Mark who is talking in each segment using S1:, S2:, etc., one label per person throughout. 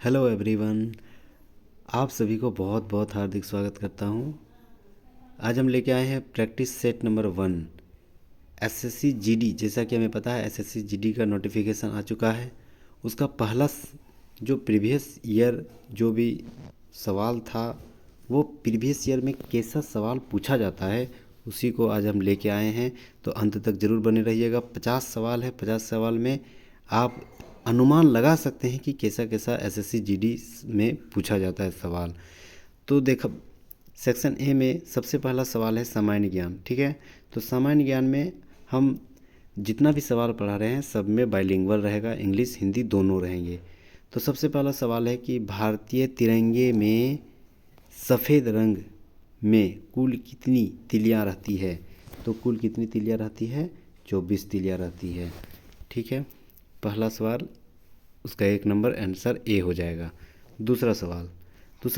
S1: Hello everyone. आप सभी को बहुत बहुत हार्दिक स्वागत करता हूं। आज हम लेके आए हैं practice set number 1 SSC GD. जैसा कि हमें पता है एसएससी जीडी का नोटिफिकेशन आ चुका है। उसका पहला जो प्रीवियस ईयर जो भी सवाल था वो प्रीवियस ईयर में कैसा सवाल पूछा जाता है उसी को आज हम लेके आए हैं। तो अंत तक ज़रूर बने रहिएगा। 50 सवाल है। 50 सवाल में आप अनुमान लगा सकते हैं कि कैसा कैसा एसएससी जीडी में पूछा जाता है सवाल। तो देखो, सेक्शन ए में सबसे पहला सवाल है सामान्य ज्ञान। ठीक है, तो सामान्य ज्ञान में हम जितना भी सवाल पढ़ा रहे हैं सब में बाइलिंगुअल रहेगा, इंग्लिश हिंदी दोनों रहेंगे। तो सबसे पहला सवाल है कि भारतीय तिरंगे में सफ़ेद रंग में कुल कितनी तिलियाँ रहती है। तो कुल कितनी तिलियाँ रहती है? 24 तिलियाँ रहती है। ठीक है, पहला सवाल उसका 1 नंबर आंसर ए हो जाएगा। दूसरा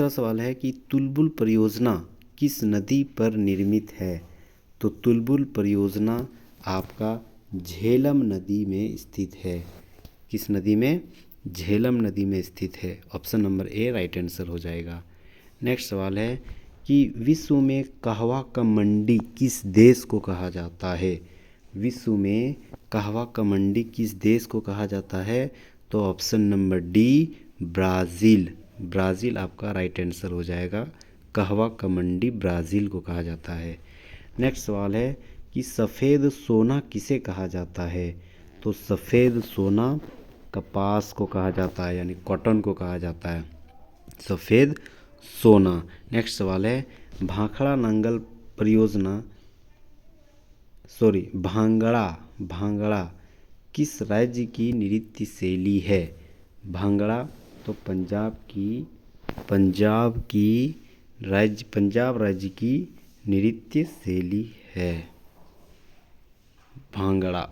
S1: सवाल है कि तुलबुल परियोजना किस नदी पर निर्मित है। तो तुलबुल परियोजना आपका झेलम नदी में स्थित है। किस नदी में? झेलम नदी में स्थित है। Option number A right answer हो जाएगा। नेक्स्ट सवाल है कि विश्व में कहवा का मंडी किस देश को कहा जाता है। विश्व में कहवा का मंडी किस देश को कहा जाता है? तो option number D Brazil. Brazil आपका राइट आंसर हो जाएगा। कहवा का मंडी ब्राज़ील को कहा जाता है। नेक्स्ट सवाल है कि सफ़ेद सोना किसे कहा जाता है। तो सफ़ेद सोना कपास को कहा जाता है, यानी कॉटन को कहा जाता है सफ़ेद सोना। नेक्स्ट सवाल है भाखड़ा नांगल परियोजना भांगड़ा किस राज्य की नृत्य शैली है। भांगड़ा तो पंजाब राज्य की नृत्य शैली है भांगड़ा।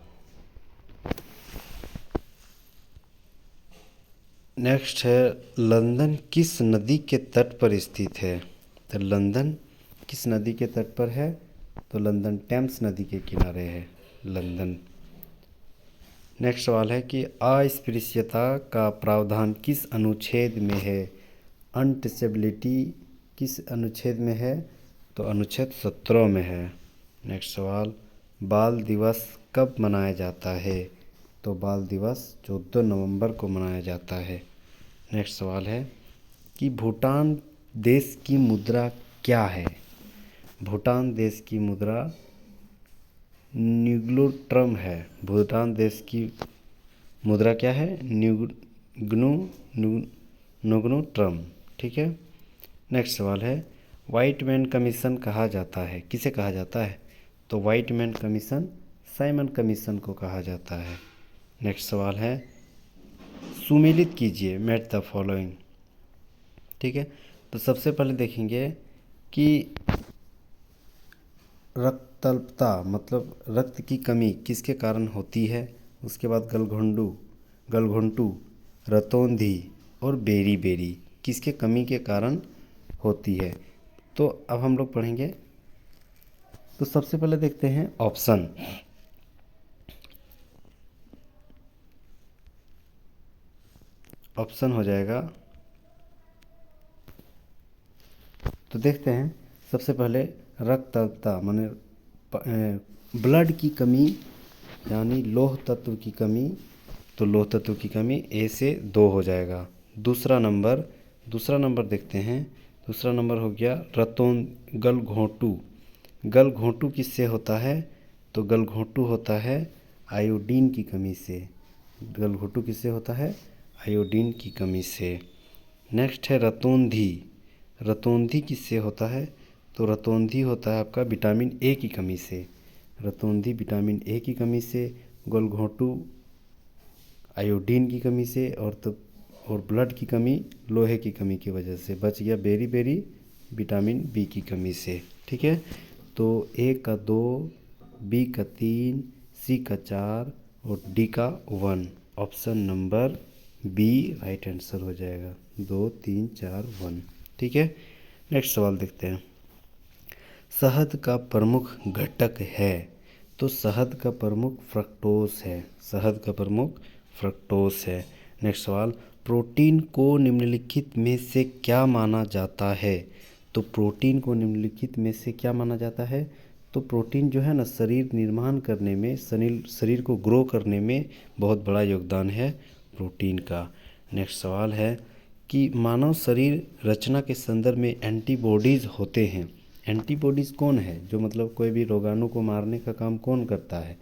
S1: नेक्स्ट है लंदन किस नदी के तट पर स्थित है। तो लंदन किस नदी के तट पर है? तो लंदन टेम्स नदी के किनारे है लंदन। नेक्स्ट सवाल है कि अस्पृश्यता का प्रावधान किस अनुच्छेद में है। अनटचेबिलिटी किस अनुच्छेद में है? तो अनुच्छेद 17 में है। नेक्स्ट सवाल बाल दिवस कब मनाया जाता है। तो बाल दिवस 14 नवंबर को मनाया जाता है। नेक्स्ट सवाल है कि भूटान देश की मुद्रा क्या है। भूटान देश की मुद्रा न्यूग्लोट्रम है। भूटान देश की मुद्रा क्या है? न्यूग्लोट्रम। ठीक है। नेक्स्ट सवाल है व्हाइट मैन कमीशन कहा जाता है, किसे कहा जाता है? तो white man commission Simon commission को कहा जाता है। नेक्स्ट सवाल है सुमेलित कीजिए मैच द फॉलोइंग। ठीक है, तो सबसे पहले देखेंगे कि रक्तअल्पता मतलब रक्त की कमी किसके कारण होती है। उसके बाद गलघोंटू, रतौंधी और बेरी किसके कमी के कारण होती है। तो अब हम लोग पढ़ेंगे। तो सबसे पहले देखते हैं ऑप्शन। ऑप्शन हो जाएगा, तो देखते हैं सबसे पहले रक्तअल्पता माने ब्लड की कमी यानी लौह तत्व की कमी। तो लौह तत्व की कमी ए से 2 हो जाएगा। दूसरा नंबर देखते हैं। दूसरा नंबर हो गया गलघोंटू किससे होता है? तो गलघोंटू होता है आयोडीन की कमी से। गलघोंटू किससे होता है? आयोडीन की कमी से। नेक्स्ट है रतौंधी किससे होता है? तो रतौंधी होता है आपका विटामिन ए की कमी से। रतौंधी विटामिन ए की कमी से, गलघोंटू आयोडीन की कमी से, और ब्लड की कमी लोहे की कमी की वजह से। बच गया बेरी विटामिन बी की कमी से। ठीक है, तो ए का 2, बी का 3, सी का 4 और डी का 1। Option number B right answer हो जाएगा। 2 3 4 1। ठीक है, नेक्स्ट सवाल देखते हैं। शहद का प्रमुख घटक है। तो शहद का प्रमुख फ्रक्टोज है। शहद का प्रमुख फ्रक्टोज है। नेक्स्ट सवाल प्रोटीन को निम्नलिखित में से क्या माना जाता है? तो प्रोटीन को निम्नलिखित में से क्या माना जाता है? तो प्रोटीन जो है ना शरीर निर्माण करने में, शरीर को ग्रो करने में बहुत बड़ा योगदान है प्रोटीन का। नेक्स्ट सवाल है कि मानव शरीर रचना के संदर्भ में एंटीबॉडीज़ होते हैं। एंटीबॉडीज़ कौन है? जो मतलब कोई भी रोगाणु को मारने का काम कौन करता है?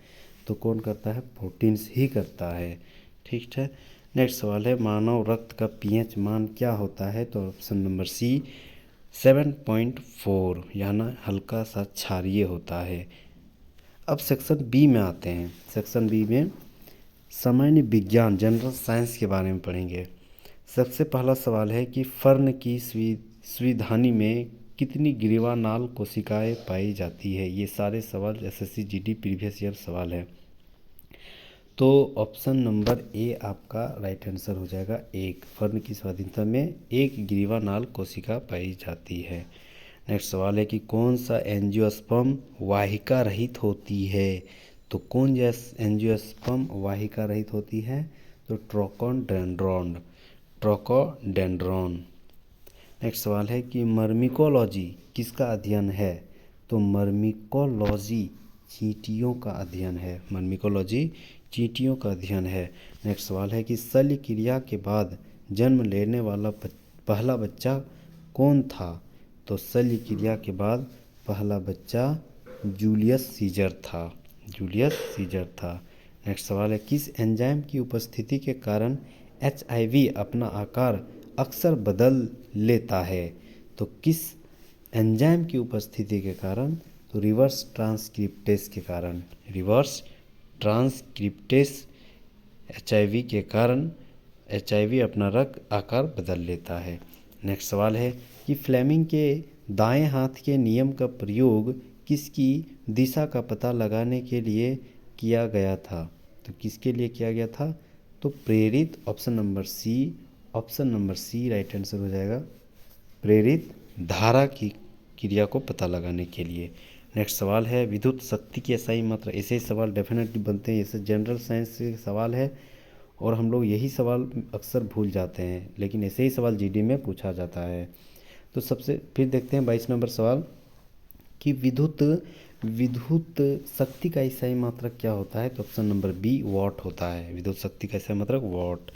S1: तो कौन करता है? प्रोटीन्स ही करता है। ठीक है। नेक्स्ट सवाल है मानव रक्त का पीएच मान क्या होता है? तो ऑप्शन नंबर सी 7.4, यानी हल्का सा क्षारीय होता है। अब सेक्शन बी में आते हैं। सेक्शन बी में सामान्य विज्ञान, जनरल साइंस के बारे में पढ़ेंगे। सबसे पहला सवाल है कि फर्न की संविधानी में कितनी ग्रीवानाल कोशिकाएं पाई जाती है? ये सारे सवाल एसएससी जीडी प्रीवियस ईयर सवाल है। तो ऑप्शन नंबर ए आपका राइट आंसर हो जाएगा। एक फर्न की स्वाधीनता में एक ग्रीवानाल कोशिका पाई जाती है। नेक्स्ट सवाल है कि कौन सा एंजियोस्पर्म वाहिका रहित होती है? तो कौन एंजियोस्पर्म वाहिका रहित होती है? तो ट्रोकोडेंड्रॉन। नेक्स्ट सवाल है कि मर्मिकोलॉजी किसका अध्ययन है? तो मर्मिकोलॉजी चींटियों का अध्ययन है। मर्मिकोलॉजी चींटियों का अध्ययन है। नेक्स्ट सवाल है कि शल्य क्रिया के बाद जन्म लेने वाला पहला बच्चा कौन था? तो शल्य क्रिया के बाद पहला बच्चा जूलियस सीजर था। नेक्स्ट सवाल है किस एंजाइम की उपस्थिति के कारण एचआईवी अपना आकार अक्सर बदल लेता है? तो किस एंजाइम की उपस्थिति के कारण? तो रिवर्स ट्रांसक्रिप्टेस के कारण। रिवर्स ट्रांसक्रिप्टेस एचआईवी के कारण एचआईवी अपना रक्त आकार बदल लेता है। नेक्स्ट सवाल है कि फ्लेमिंग के दाएं हाथ के नियम का प्रयोग किसकी दिशा का पता लगाने के लिए किया गया था? तो किसके लिए किया गया था? तो प्रेरित, option number C right answer हो जाएगा। प्रेरित धारा की क्रिया को पता लगाने के लिए। नेक्स्ट सवाल है विद्युत शक्ति की SI मात्रा। ऐसे ही सवाल डेफिनेटली बनते हैं। जैसे जनरल साइंस से सवाल है और हम लोग यही सवाल अक्सर भूल जाते हैं, लेकिन ऐसे ही सवाल जीडी में पूछा जाता है। तो सबसे फिर देखते हैं 22 नंबर सवाल कि विद्युत शक्ति का SI मात्रक क्या होता है? तो ऑप्शन नंबर बी वॉट होता है। विद्युत शक्ति का SI मात्रक वॉट।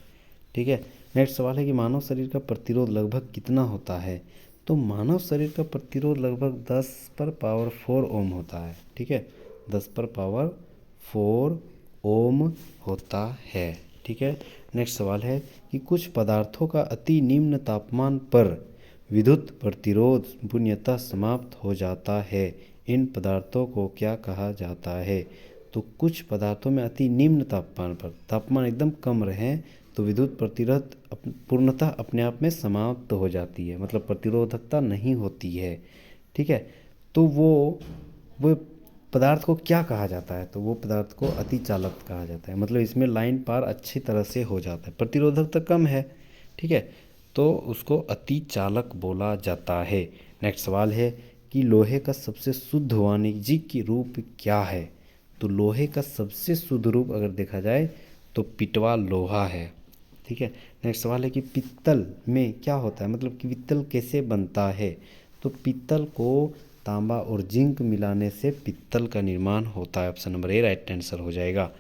S1: ठीक है। नेक्स्ट सवाल है कि मानव शरीर का प्रतिरोध लगभग कितना होता है? तो मानव शरीर का प्रतिरोध लगभग 10⁴ ओम होता है। ठीक है, 10⁴ ओम होता है। ठीक है। नेक्स्ट सवाल है कि कुछ पदार्थों का अति निम्न तापमान पर विद्युत प्रतिरोध पूर्णतः समाप्त हो जाता है। इन पदार्थों को क्या कहा जाता है? तो कुछ पदार्थों में अति निम्न तापमान पर, तापमान एकदम कम रहे तो विद्युत प्रतिरोध पूर्णतः अपने आप में समाप्त हो जाती है, मतलब प्रतिरोधकता नहीं होती है। ठीक है। तो वो पदार्थ को क्या कहा जाता है? तो वो पदार्थ को अतिचालक कहा जाता है। मतलब इसमें लाइन पार अच्छी तरह से हो जाता है, प्रतिरोधकता कम है। ठीक है, तो उसको अतिचालक बोला जाता है। नेक्स्ट सवाल है कि लोहे का सबसे शुद्ध वाणिज्यिक रूप क्या है? तो लोहे का सबसे शुद्ध रूप अगर देखा जाए तो पिटवा लोहा है। ठीक है। नेक्स्ट सवाल है कि पित्तल में क्या होता है, मतलब कि पित्तल कैसे बनता है? तो पित्तल को तांबा और जिंक मिलाने से पित्तल का निर्माण होता है। Option number A right answer हो जाएगा।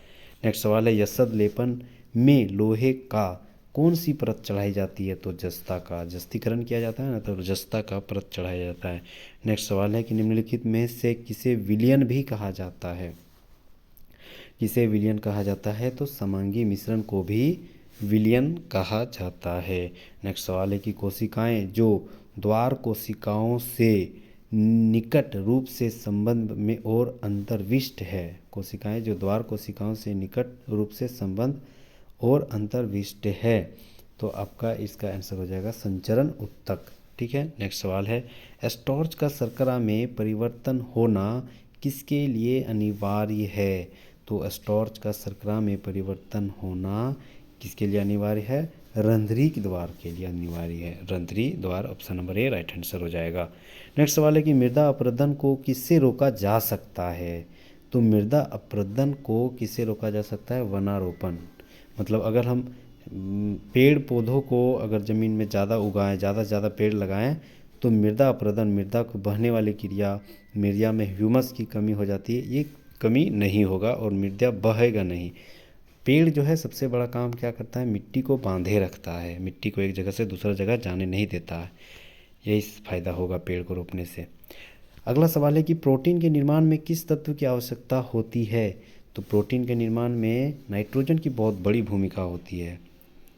S1: नेक्स्ट सवाल है यशद लेपन में लोहे का कौन सी परत चढ़ाई जाती है? तो जस्ता का, जस्तीकरण किया जाता है ना, तो जस्ता का परत चढ़ाया जाता है। नेक्स्ट सवाल है कि निम्नलिखित में से किसे विलयन भी कहा जाता है? किसे विलयन कहा जाता है? तो समांगी मिश्रण को भी विलयन कहा जाता है। नेक्स्ट सवाल है कि कोशिकाएं जो द्वार कोशिकाओं से निकट रूप से संबंध में और अंतर्विष्ट है, कोशिकाएं जो द्वार कोशिकाओं से निकट रूप से संबंध और अंतर्विष्ट है, तो आपका इसका आंसर हो जाएगा संचरण उत्तक। ठीक है। नेक्स्ट सवाल है स्टार्च का शर्करा में परिवर्तन होना किसके लिए अनिवार्य है? तो स्टार्च का शर्करा में परिवर्तन होना किसके लिए अनिवार्य है? रंध्री द्वार के लिए अनिवार्य है। रंध्री द्वार, option number A right answer हो जाएगा। नेक्स्ट सवाल है कि मृदा अपरदन को किससे रोका जा सकता है? तो मृदा अपरदन को किससे रोका जा सकता है? वनारोपण। मतलब अगर हम पेड़ पौधों को अगर ज़मीन में ज़्यादा उगाएं, ज़्यादा से ज़्यादा पेड़ लगाएं तो मृदा अपरदन, मृदा को बहने वाली क्रिया, मृदा में ह्यूमस की कमी हो जाती है, ये कमी नहीं होगा और मृदा बहेगा नहीं। पेड़ जो है सबसे बड़ा काम क्या करता है, मिट्टी को बांधे रखता है, मिट्टी को एक जगह से दूसरा जगह जाने नहीं देता है। यही फ़ायदा होगा पेड़ को रोपने से। अगला सवाल है कि प्रोटीन के निर्माण में किस तत्व की आवश्यकता होती है। तो प्रोटीन के निर्माण में नाइट्रोजन की बहुत बड़ी भूमिका होती है।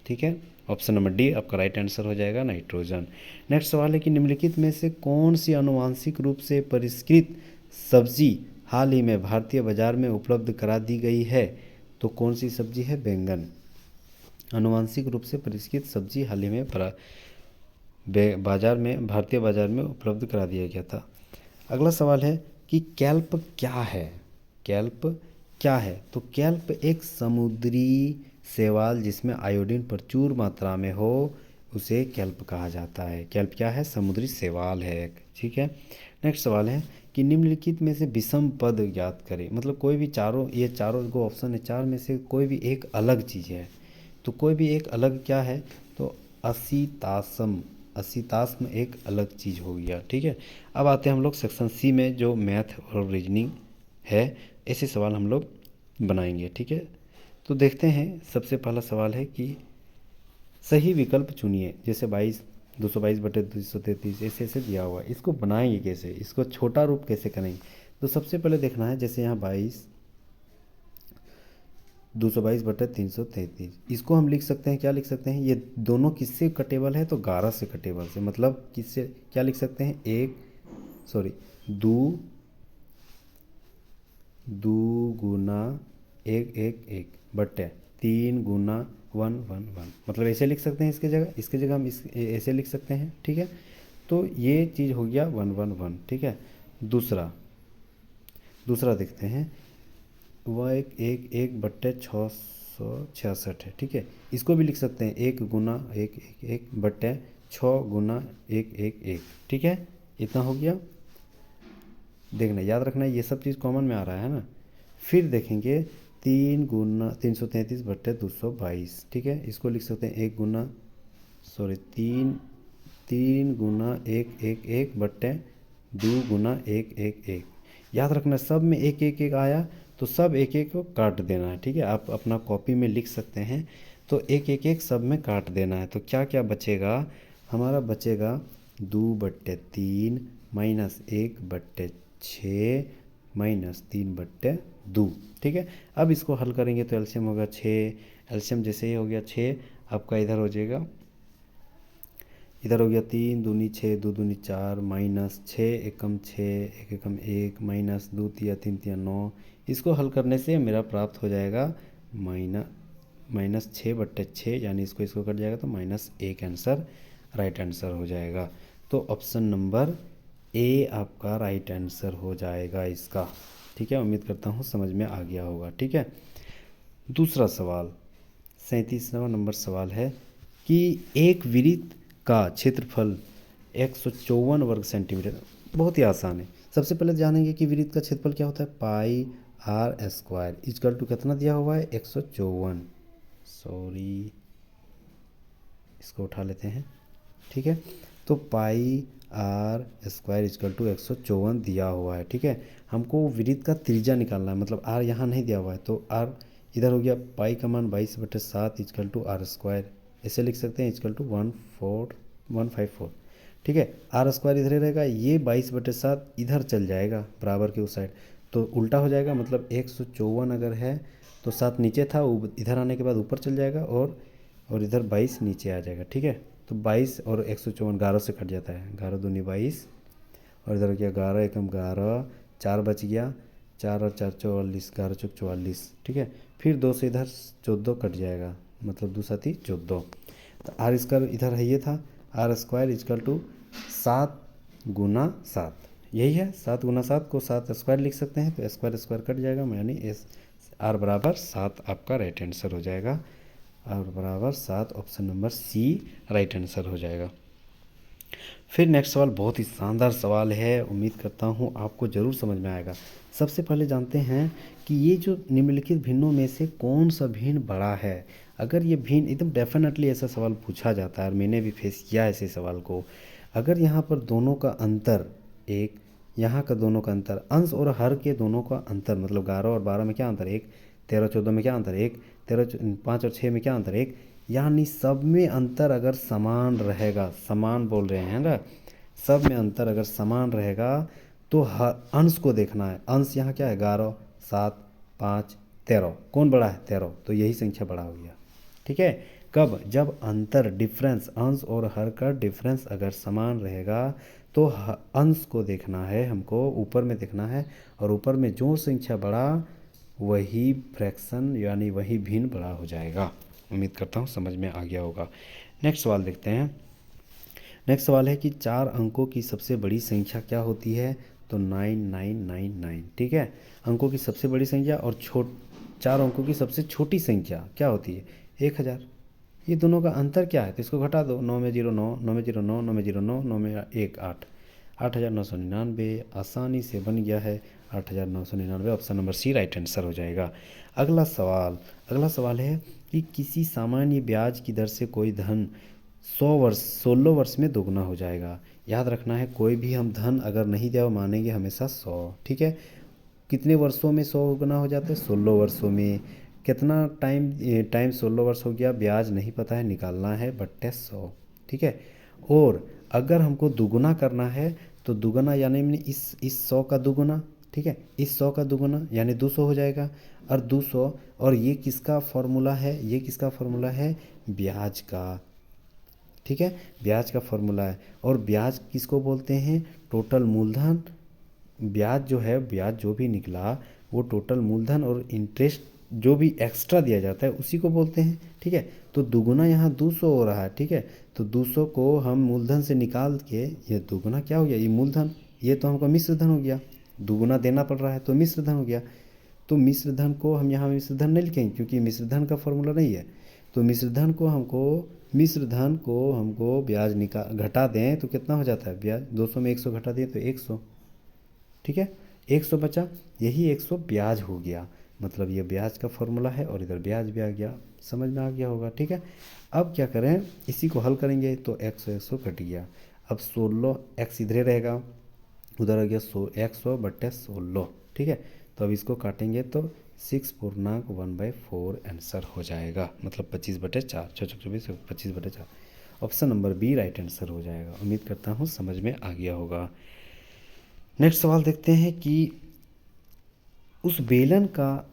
S1: ठीक है, ऑप्शन नंबर डी आपका राइट आंसर हो जाएगा, नाइट्रोजन। नेक्स्ट सवाल है कि निम्नलिखित में से कौन सी आनुवांशिक रूप से परिष्कृत सब्जी हाल ही में भारतीय बाजार में उपलब्ध करा दी गई है। तो कौन सी सब्जी है, बैंगन। आनुवांशिक रूप से परिष्कृत सब्जी हाल ही में बाजार में, भारतीय बाजार में उपलब्ध करा दिया गया था। अगला सवाल है कि कैल्प क्या है। कैल्प क्या है, तो कैल्प एक समुद्री शैवाल जिसमें आयोडीन प्रचुर मात्रा में हो उसे कैल्प कहा जाता है। कैल्प क्या है, समुद्री शैवाल है एक। ठीक है, नेक्स्ट सवाल है कि निम्नलिखित में से विषम पद ज्ञात करें। मतलब कोई भी चारों, ये चारों जो ऑप्शन है, चार में से कोई भी एक अलग चीज़ है। तो कोई भी एक अलग क्या है, तो असीतासम, असीतास्म एक अलग चीज़ हो गया। ठीक है, अब आते हैं हम लोग सेक्शन सी में, जो मैथ और रीजनिंग है, ऐसे सवाल हम लोग बनाएंगे। ठीक है, तो देखते हैं। सबसे पहला सवाल है कि सही विकल्प चुनिए। जैसे 222/233 ऐसे ऐसे दिया हुआ है, इसको बनाएंगे कैसे, इसको छोटा रूप कैसे करेंगे। तो सबसे पहले देखना है, जैसे यहाँ 222/333, इसको हम लिख सकते हैं, क्या लिख सकते हैं, ये दोनों किससे कटेबल है, तो 11 से कटेबल से। मतलब किससे, क्या लिख सकते हैं, दो गुना 1 बटे 3 गुना 1 मतलब ऐसे लिख सकते हैं। इसके जगह हम ऐसे लिख सकते हैं। ठीक है, तो ये चीज़ हो गया 1 ठीक है। दूसरा देखते हैं, वह एक बट्टे 666 है। ठीक है, इसको भी लिख सकते हैं 1 गुना 1 बट्टे 6 गुना 1 ठीक है, इतना हो गया। देखना, याद रखना, ये सब चीज़ कॉमन में आ रहा है ना। फिर देखेंगे 333/222। ठीक है, इसको लिख सकते हैं 3 गुना 1 बट्टे 2 गुना 1 याद रखना, सब में 1 आया तो सब 1 को काट देना है। ठीक है, आप अपना कॉपी में लिख सकते हैं। तो 1 सब में काट देना है। तो क्या क्या बचेगा, हमारा बचेगा 2/3 माइनस 1/6 माइनस 3/2। ठीक है, अब इसको हल करेंगे तो एलसीएम होगा 6। एलसीएम जैसे ही हो गया 6, आपका इधर हो जाएगा, इधर हो गया 3 दूनी 6, 2 दूनी 4 माइनस 6 एकम 6 1 एकम 1 माइनस 2 तिया 3 तिया 9। इसको हल करने से मेरा प्राप्त हो जाएगा -6/6, यानी इसको कट जाएगा तो -1 आंसर, राइट आंसर हो जाएगा। तो ऑप्शन नंबर ए आपका राइट आंसर हो जाएगा इसका। ठीक है, उम्मीद करता हूँ समझ में आ गया होगा। ठीक है, दूसरा सवाल, 37वां नंबर सवाल है कि एक वृत्त का क्षेत्रफल 154 वर्ग सेंटीमीटर। बहुत ही आसान है। सबसे पहले जानेंगे कि वृत्त का क्षेत्रफल क्या होता है, pi R square equal to कितना दिया हुआ है, 154। सॉरी, इसको उठा लेते हैं। ठीक है, तो पाई आर स्क्वायर इक्वल टू 154 दिया हुआ है। ठीक है, हमको वृत्त का त्रिज्या निकालना है। मतलब आर यहाँ नहीं दिया हुआ है, तो आर इधर हो गया, पाई का मान 22/7 इक्वल टू आर स्क्वायर, ऐसे लिख सकते हैं, इक्वल टू 154। ठीक है, आर स्क्वायर इधर ही रहेगा, ये 22/7 इधर चल जाएगा बराबर के उस साइड, तो उल्टा हो जाएगा। मतलब 154 अगर है तो 7 नीचे था, इधर आने के बाद ऊपर चल जाएगा, और इधर 22 नीचे आ जाएगा। ठीक है, तो 22 और 154 11 से कट जाता है, 11 दूनी 22, और इधर हो गया 11 एकम 11, 4 बच गया, 4 और 4 44, 11 चौक 44। ठीक है, फिर 2 से इधर 14 कट जाएगा, मतलब 2 7 14। तो आर स्क्वायर इधर है, ये था आर स्क्वायर इक्वल टू 7 गुना 7, यही है। 7 गुना 7 को 7 स्क्वायर लिख सकते हैं, तो स्क्वायर कट जाएगा, यानी आर बराबर 7 आपका राइट आंसर हो जाएगा। आर बराबर 7, option number C right answer हो जाएगा। फिर नेक्स्ट सवाल बहुत ही शानदार सवाल है, उम्मीद करता हूँ आपको ज़रूर समझ में आएगा। सबसे पहले जानते हैं कि ये जो निम्नलिखित भिन्नों में से कौन सा भिन्न बड़ा है। अगर ये भिन्न, एकदम डेफिनेटली ऐसा सवाल पूछा जाता है और मैंने भी फेस किया है ऐसे सवाल को। अगर यहाँ पर दोनों का अंतर एक, यहाँ का दोनों का अंतर, अंश और हर के दोनों का अंतर, मतलब 11 और 12 में क्या अंतर एक, 13 14 में क्या अंतर एक, 5 और 6 में क्या अंतर एक, यानी सब में अंतर अगर समान रहेगा, समान बोल रहे हैं ना, सब में अंतर अगर समान रहेगा तो हर अंश को देखना है। अंश यहाँ क्या है 11, 7, 5, 13, कौन बड़ा है 13, तो यही संख्या बड़ा हो गया। ठीक है, कब, जब अंतर डिफरेंस, अंश और हर का डिफरेंस अगर समान रहेगा तो अंश को देखना है हमको, ऊपर में देखना है, और ऊपर में जो संख्या बड़ा वही फ्रैक्शन यानी वही भिन्न बड़ा हो जाएगा। उम्मीद करता हूँ समझ में आ गया होगा। नेक्स्ट सवाल देखते हैं। नेक्स्ट सवाल है कि 4 अंकों की सबसे बड़ी संख्या क्या होती है, तो 9999। ठीक है, अंकों की सबसे बड़ी संख्या और 4 अंकों की सबसे छोटी संख्या क्या होती है 1000। ये दोनों का अंतर क्या है, तो इसको घटा दो, 9 में 0 9, 9 में 0 9, 9 में 0 9, 9 में 1 8, 8999 आसानी से बन गया है 8999। Option number C right answer हो जाएगा। अगला सवाल है कि किसी सामान्य ब्याज की दर से कोई धन 16 वर्ष में दोगुना हो जाएगा। याद रखना है, कोई भी हम धन अगर नहीं दिया मानेंगे हमेशा 100। ठीक है, कितने वर्षों में 100 गुना हो जाता है, 16 वर्षों में। कितना टाइम 16 वर्ष हो गया, ब्याज नहीं पता है, निकालना है बट्टे 100। ठीक है, और अगर हमको दुगुना करना है तो दुगुना यानी इस 100 का दुगुना, ठीक है, इस 100 का दुगुना यानी 200 हो जाएगा। और 200, और ये किसका फॉर्मूला है, ये किसका फॉर्मूला है, ब्याज का। ठीक है, ब्याज का फॉर्मूला है। और ब्याज किसको बोलते हैं, टोटल मूलधन। ब्याज जो है, ब्याज जो भी निकला वो टोटल मूलधन और इंटरेस्ट जो भी एक्स्ट्रा दिया जाता है उसी को बोलते हैं। ठीक है, तो दुगुना यहाँ 200 हो रहा है। ठीक है, तो 200 को हम मूलधन से निकाल के, ये दुगुना क्या हो गया, ये मूलधन, ये तो हमको मिश्र धन हो गया, दुगुना देना पड़ रहा है तो मिश्र धन हो गया। तो मिश्र धन को हम यहाँ मिश्र धन नहीं लिखेंगे क्योंकि मिश्र धन का फॉर्मूला नहीं है। तो मिश्र धन को हमको ब्याज घटा दें तो कितना हो जाता है ब्याज, 200 में 100 घटा दिए तो 100। ठीक है, 100 बचा, यही 100 ब्याज हो गया। मतलब ये ब्याज का फॉर्मूला है और इधर ब्याज भी आ गया, समझ में आ गया होगा। ठीक है, अब क्या करें, इसी को हल करेंगे तो 100 कट गया। अब 16 एक्स इधर रहेगा, उधर आ गया 100 बट्टे 16। ठीक है, तो अब इसको काटेंगे तो 6 पूर्णांक 1/4 आंसर हो जाएगा, मतलब 25/4, 24 25/4। Option number B right answer हो जाएगा। उम्मीद करता हूँ समझ में आ गया होगा। नेक्स्ट सवाल देखते हैं कि उस बेलन का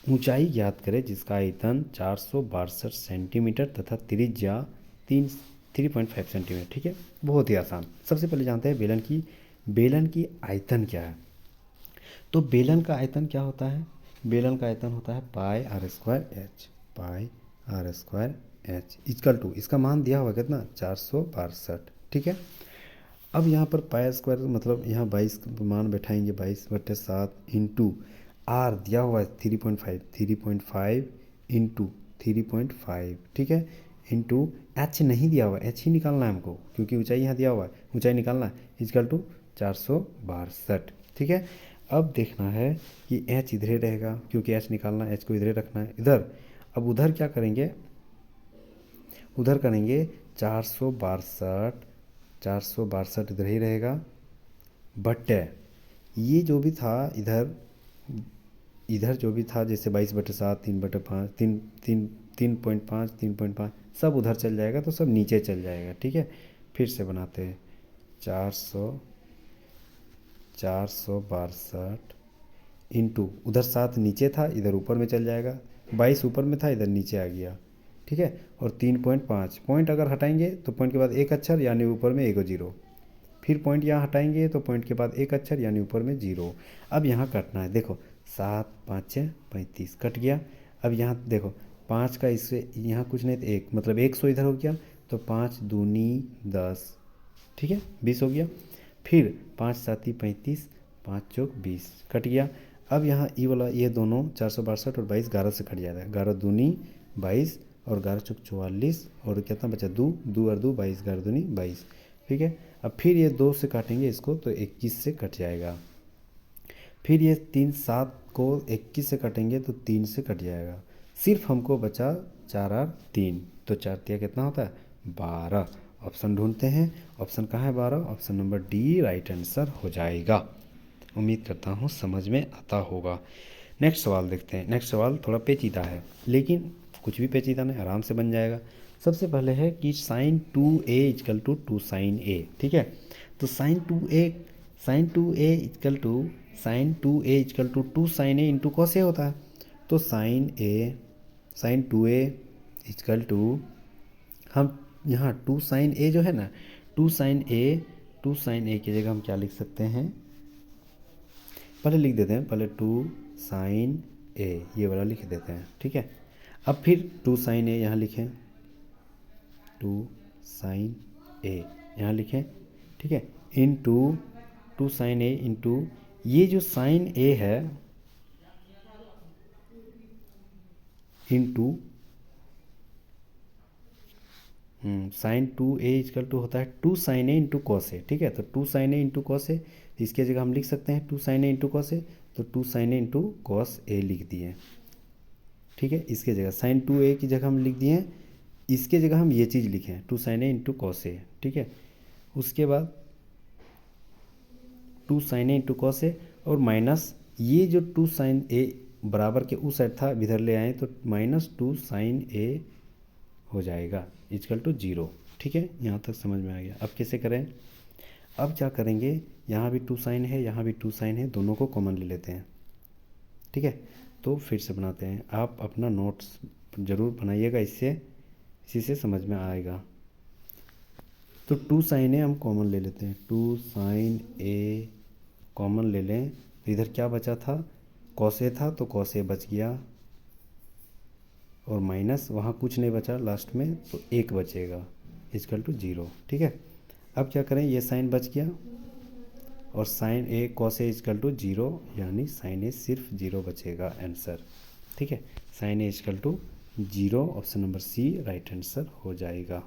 S1: ऊंचाई ज्ञात करें जिसका आयतन 462 सेंटीमीटर तथा त्रिज्या 3.5 सेंटीमीटर। ठीक है, बहुत ही आसान। सबसे पहले जानते हैं बेलन की आयतन क्या है। तो बेलन का आयतन क्या होता है, बेलन का आयतन होता है pi R square H, pi R square H equal to, इसका मान दिया हुआ कितना 462। ठीक है, अब यहाँ पर पाई स्क्वायर मतलब यहाँ 22 मान बैठाएंगे, 22/7 इंटू आर दिया हुआ है 3.5 इंटू 3.5। ठीक है, इंटू एच नहीं दिया हुआ, एच ही निकालना है हमको क्योंकि ऊंचाई यहाँ दिया हुआ है, ऊंचाई निकालना है, इक्वल टू 462। ठीक है, अब देखना है कि एच इधर रहेगा क्योंकि एच निकालना है, एच को इधर रखना है इधर। अब उधर क्या करेंगे, उधर करेंगे 462 इधर ही रहेगा, बट ये जो भी था इधर जो भी था जैसे 22/7 3/5 3.5 3.5 सब उधर चल जाएगा तो सब नीचे चल जाएगा। ठीक है, फिर से बनाते हैं 462 इंटू उधर 7 नीचे था इधर ऊपर में चल जाएगा, 22 ऊपर में था इधर नीचे आ गया। ठीक है, और 3.5 पॉइंट अगर हटाएंगे तो पॉइंट के बाद एक अक्षर यानी ऊपर में 1 0, फिर पॉइंट यहाँ हटाएंगे तो पॉइंट के बाद एक अक्षर यानी ऊपर में 0। अब यहाँ कटना है, देखो 7 5 35 कट गया। अब यहाँ देखो 5 का इससे यहाँ कुछ नहीं तो 1, मतलब 100 इधर हो गया तो 5 दूनी 10। ठीक है, 20 हो गया। फिर 5 7 35, 5 चौक 20 कट गया। अब यहाँ ये वाला ये दोनों 462 और 22 11 से कट जाएगा, 11 दूनी 22 और 11 चौक 44 और कितना बचा 2 2 और 2 22, 11 दूनी 22। ठीक है, अब फिर ये 2 से काटेंगे इसको तो 21 से कट जाएगा। फिर ये 3 7 को 21 से काटेंगे तो 3 से कट जाएगा। सिर्फ हमको बचा 4 और 3, तो 4 तिया कितना होता है 12। ऑप्शन ढूंढते हैं, ऑप्शन कहाँ है 12, option number D right answer हो जाएगा। उम्मीद करता हूँ समझ में आता होगा। नेक्स्ट सवाल देखते हैं। नेक्स्ट सवाल थोड़ा पेचीदा है, लेकिन कुछ भी पेचीदा नहीं, आराम से बन जाएगा। सबसे पहले है कि sine 2a is equal to 2 sine A, ठीक है। तो sine 2a is equal to 2 sine A into cos A होता है। तो साइन 2a इजकल टू, हम यहाँ 2 साइन ए जो है ना, 2 साइन ए की जगह हम क्या लिख सकते हैं, पहले लिख देते हैं, पहले 2 साइन ए ये वाला लिख देते हैं, ठीक है। अब फिर 2 साइन ए यहाँ लिखें, 2 साइन ए यहाँ लिखें, ठीक है, इंटू 2 साइन ए इंटू ये जो साइन ए है into sine 2a is equal to होता है 2 साइन ए इंटू कॉस ए, ठीक है। तो 2 साइन ए इंटू कॉस ए, इसके जगह हम लिख सकते हैं 2 साइन ए इंटू कॉस ए, तो 2 साइन ए इंटू कॉस ए लिख दिए, ठीक है। इसके जगह साइन 2a की जगह हम लिख दिए, इसके जगह हम ये चीज़ लिखें 2 साइन ए इंटू कॉस ए, ठीक है। उसके बाद 2 साइन ए इंटू कॉस ए और माइनस ये जो 2 साइन ए बराबर के उस साइड था इधर ले आए, तो -2 साइन ए हो जाएगा इजकल टू 0, ठीक है। यहाँ तक समझ में आ गया। अब कैसे करें, अब क्या करेंगे, यहाँ भी 2 साइन है, यहाँ भी 2 साइन है, दोनों को कॉमन ले लेते हैं, ठीक है। तो फिर से बनाते हैं, आप अपना नोट्स ज़रूर बनाइएगा, इसी से समझ में आएगा। तो 2 साइन ए हम कॉमन ले लेते हैं, 2 साइन ए कॉमन ले लें, तो इधर क्या बचा था, कॉस ए था, तो कॉस ए बच गया, और माइनस वहाँ कुछ नहीं बचा लास्ट में, तो 1 बचेगा इजकल टू 0, ठीक है। अब क्या करें, ये साइन बच गया और sine A cos A equal to 0, यानी साइन ए सिर्फ 0 बचेगा आंसर, ठीक है। Sine A equal to 0, option number C right answer हो जाएगा।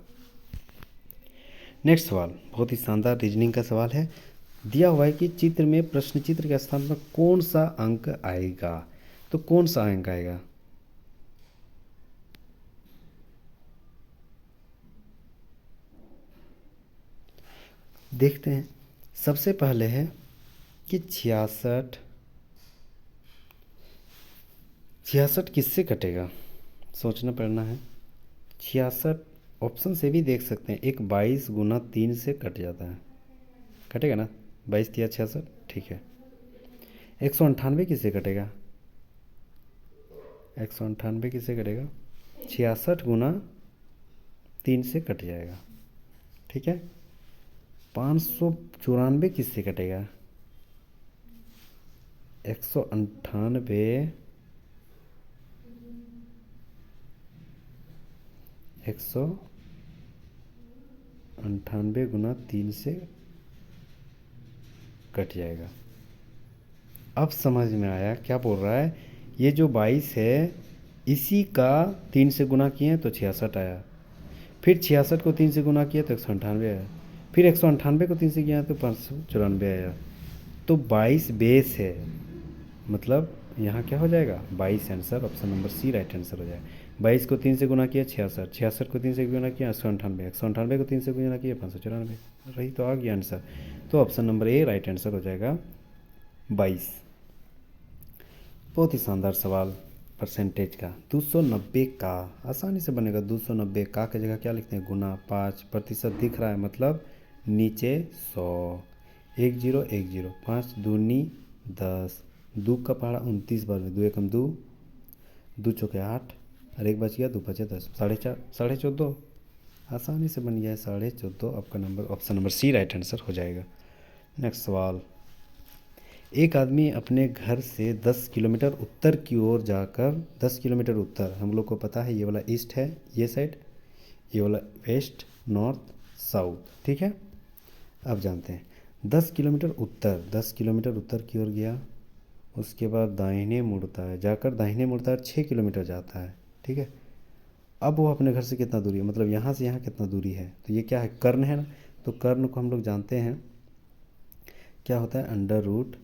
S1: नेक्स्ट सवाल बहुत ही शानदार रीजनिंग का सवाल है। दिया हुआ है कि चित्र में प्रश्न चित्र के स्थान पर कौन सा अंक आएगा, तो कौन सा अंक आएगा, देखते हैं। सबसे पहले है कि 66 किससे कटेगा, सोचना पड़ना है। 66 ऑप्शन से भी देख सकते हैं, एक 22 गुना 3 से कट जाता है, कटेगा ना, 22 तिया 66, ठीक है। 198 किससे कटेगा, 198 किससे कटेगा, 66 गुना 3 से कट जाएगा, ठीक है। 594 किससे कटेगा, 198 गुना 3 से कट जाएगा। अब समझ में आया क्या बोल रहा है, ये जो 22 है इसी का 3 से गुना किए तो 66 आया, फिर 66 को 3 से गुना किया तो 198 आया, फिर 198 को 3 से किया तो 594 आया। तो 22 बेस है, मतलब यहाँ क्या हो जाएगा 22 answer, option number C right answer हो जाएगा। 22 को 3 से गुना किया 66, 66 को 3 से गुना किया 198, 198 को 3 से गुना किया 594, रही तो आ गया आंसर। तो option number A right answer हो जाएगा 22। बहुत ही शानदार सवाल परसेंटेज का। 290 का आसानी से बनेगा, 290 का की जगह क्या लिखते हैं, गुना 5% दिख रहा है, मतलब नीचे 100, 1 0 1 0, 5 दूनी 10, 2 का पहाड़ा 29 बार में, 2 एकम 2, 2 चौके 8 और 1 बच गया, 2 बचे 10, 4.5, 14.5 आसानी से बन गया 14.5, आपका number option number C right answer हो जाएगा। नेक्स्ट सवाल, एक आदमी अपने घर से 10 किलोमीटर उत्तर की ओर जाकर, 10 किलोमीटर उत्तर, हम लोग को पता है ये वाला ईस्ट है, ये साइड, ये वाला वेस्ट, नॉर्थ, साउथ, ठीक है। अब जानते हैं 10 किलोमीटर उत्तर, 10 किलोमीटर उत्तर की ओर गया, उसके बाद दाहिने मुड़ता है, जाकर दाहिने मुड़ता है 6 किलोमीटर जाता है, ठीक है। अब वो अपने घर से कितना दूरी है, मतलब यहाँ से यहाँ कितना दूरी है, तो ये क्या है, कर्ण है ना। तो कर्ण को हम लोग जानते हैं क्या होता है, अंडर रूट,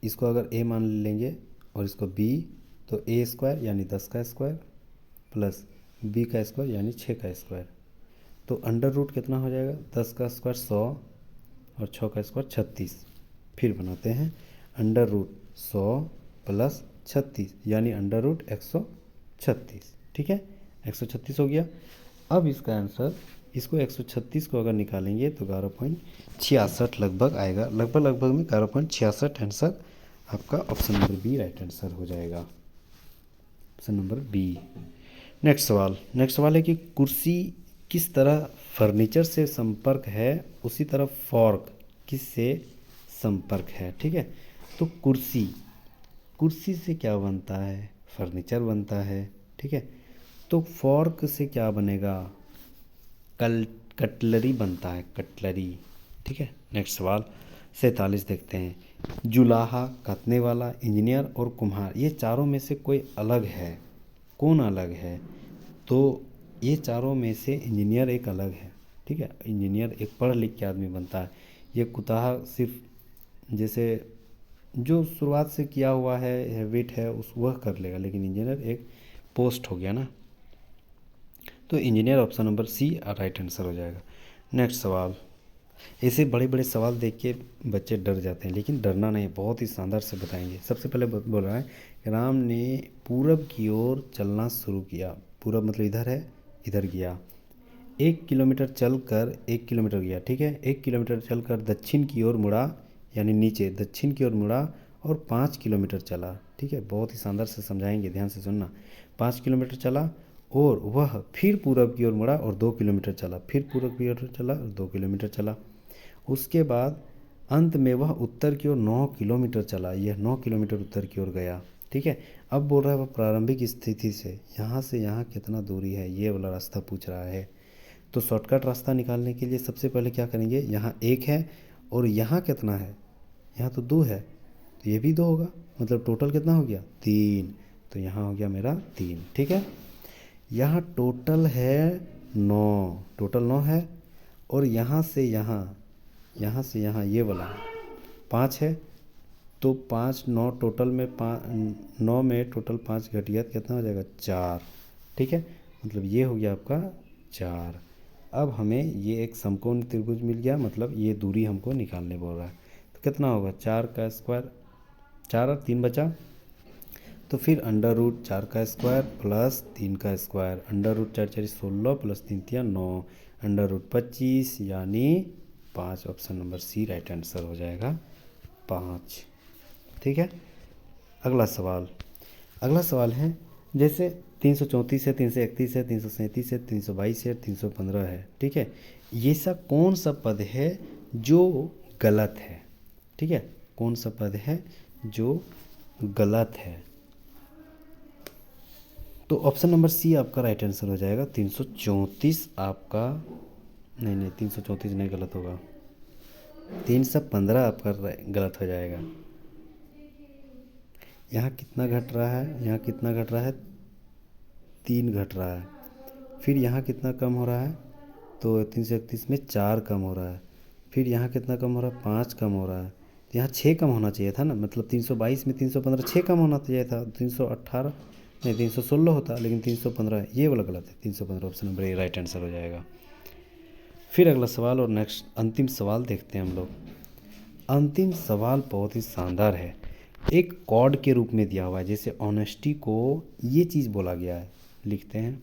S1: इसको अगर a मान लेंगे और इसको b, तो a² यानी 10 का स्क्वायर प्लस बी का स्क्वायर यानी 6 का स्क्वायर। तो अंडर रूट कितना हो जाएगा, 10 का स्क्वायर 100 और 6 का स्क्वायर 36। फिर बनाते हैं अंडर रूट 100 प्लस 36 यानी अंडर रूट 136। ठीक है, 136 हो गया। अब इसका आंसर, इसको 136 को अगर निकालेंगे तो 11.66 लगभग आएगा। लगभग में 11.66 आंसर आपका option number B right answer हो जाएगा, ऑप्शन नंबर बी। नेक्स्ट सवाल है कि कुर्सी किस तरह फर्नीचर से संपर्क है, उसी तरह फॉर्क किस से संपर्क है। ठीक है, तो कुर्सी से क्या बनता है, फर्नीचर बनता है। ठीक है, तो फॉर्क से क्या बनेगा, कटलरी बनता है, कटलरी। ठीक है, नेक्स्ट सवाल 47 देखते हैं। जुलाहा, काटने वाला, इंजीनियर और कुम्हार, ये चारों में से कोई अलग है, कौन अलग है। तो ये चारों में से इंजीनियर एक अलग है। ठीक है, इंजीनियर एक पढ़ लिख के आदमी बनता है। ये कुताहा सिर्फ जैसे जो शुरुआत से किया हुआ है हैबिट है उस वह कर लेगा, लेकिन इंजीनियर एक पोस्ट हो गया ना। तो engineer option number C right answer हो जाएगा। नेक्स्ट सवाल, ऐसे बड़े बड़े सवाल देख के बच्चे डर जाते हैं, लेकिन डरना नहीं, बहुत ही शानदार से बताएंगे। सबसे पहले बोल रहा है कि राम ने पूरब की ओर चलना शुरू किया। पूरब मतलब इधर है, इधर गया। 1 किलोमीटर चलकर 1 किलोमीटर गया। ठीक है, 1 किलोमीटर चलकर दक्षिण की ओर मुड़ा, यानी नीचे दक्षिण की ओर मुड़ा और 5 किलोमीटर चला। ठीक है, बहुत ही शानदार से समझाएंगे, ध्यान से सुनना। 5 किलोमीटर चला और वह फिर पूरब की ओर मुड़ा और 2 किलोमीटर चला, फिर पूरब की ओर चला और 2 किलोमीटर चला। उसके बाद अंत में वह उत्तर की ओर 9 किलोमीटर चला। यह 9 किलोमीटर उत्तर की ओर गया। ठीक है, अब बोल रहा है वह प्रारंभिक स्थिति से यहाँ कितना दूरी है, ये वाला रास्ता पूछ रहा है। तो शॉर्टकट रास्ता निकालने के लिए सबसे पहले क्या करेंगे, यहाँ 1 है और यहाँ कितना है, यहाँ तो 2 है, तो ये भी 2 होगा, मतलब टोटल कितना हो गया 3। तो यहाँ हो गया मेरा 3। ठीक है, यहाँ टोटल है 9, टोटल 9 है और यहाँ से यहाँ ये वाला 5 है। तो 5 9 टोटल में 9 में टोटल 5 घट गया, कितना हो जाएगा 4। ठीक है, मतलब ये हो गया आपका 4। अब हमें ये एक समकोण त्रिभुज मिल गया, मतलब ये दूरी हमको निकालने बोल रहा है। तो कितना होगा 4 का स्क्वायर, 4 और 3 बचा, तो फिर अंडर रूट 4 का स्क्वायर प्लस 3 का square, under root 4 4 16 plus 3 3 9, under root 25 यानी 5। Option number C right answer हो जाएगा 5। ठीक है, अगला सवाल है जैसे 334 है, 331 है, 337 है, 322 है, 315 है। ठीक है, ये सब कौन सा पद है जो गलत है। ठीक है, कौन सा पद है जो गलत है। तो ऑप्शन नंबर सी आपका राइट आंसर हो जाएगा। 334 आपका नहीं 334 नहीं, गलत होगा, 315 आपका गलत हो जाएगा। यहाँ कितना घट रहा है, यहाँ कितना घट रहा है 3 घट रहा है। फिर यहाँ कितना कम हो रहा है, तो 331 में 4 कम हो रहा है। फिर यहाँ कितना कम हो रहा है 5 कम हो रहा है। तो यहाँ 6 कम होना चाहिए था ना, मतलब 322 में 315 6 कम होना चाहिए था, 318 नहीं 316 होता, लेकिन 315 ये वाला गलत है। 315 option number A right answer हो जाएगा। फिर अगला सवाल और नेक्स्ट अंतिम सवाल देखते हैं हम लोग। अंतिम सवाल बहुत ही शानदार है, एक कॉर्ड के रूप में दिया हुआ है। जैसे ऑनेस्टी को ये चीज़ बोला गया है, लिखते हैं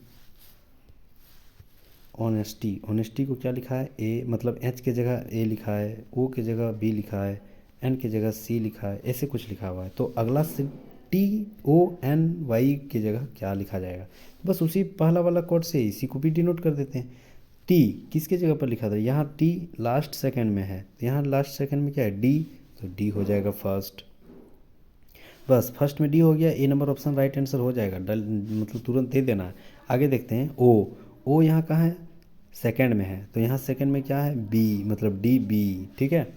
S1: ऑनेस्टी को क्या लिखा है ए, मतलब एच के जगह ए लिखा है, ओ के जगह बी लिखा है, एन के जगह सी लिखा है, ऐसे कुछ लिखा हुआ है। तो अगला से TONY की जगह क्या लिखा जाएगा, बस उसी पहला वाला कोड से इसी को भी डिनोट कर देते हैं। टी किसके जगह पर लिखा था, यहाँ टी लास्ट सेकंड में है, तो यहाँ लास्ट सेकंड में क्या है डी, तो डी हो जाएगा फर्स्ट। बस फर्स्ट में डी हो गया, ए नंबर ऑप्शन राइट आंसर हो जाएगा, मतलब तुरंत दे देना है। आगे देखते हैं ओ यहाँ कहाँ है, सेकंड में है, तो यहाँ सेकंड में क्या है बी, मतलब डी बी। ठीक है,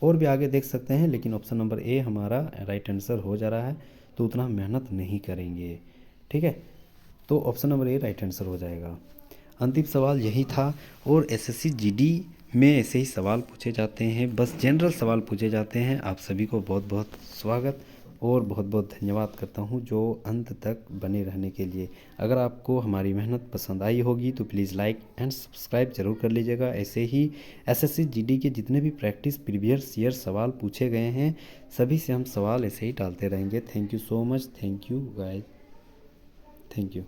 S1: और भी आगे देख सकते हैं, लेकिन ऑप्शन नंबर ए हमारा राइट आंसर हो जा रहा है, तो उतना मेहनत नहीं करेंगे। ठीक है, तो option number A right answer हो जाएगा। अंतिम सवाल यही था, और SSC GD में ऐसे ही सवाल पूछे जाते हैं, बस जनरल सवाल पूछे जाते हैं। आप सभी को बहुत बहुत स्वागत और बहुत बहुत धन्यवाद करता हूँ जो अंत तक बने रहने के लिए। अगर आपको हमारी मेहनत पसंद आई होगी तो प्लीज़ लाइक एंड सब्सक्राइब ज़रूर कर लीजिएगा। ऐसे ही एसएससी जीडी के जितने भी प्रैक्टिस प्रीवियस ईयर सवाल पूछे गए हैं सभी से हम सवाल ऐसे ही डालते रहेंगे। Thank you so much. Thank you guys. Thank you.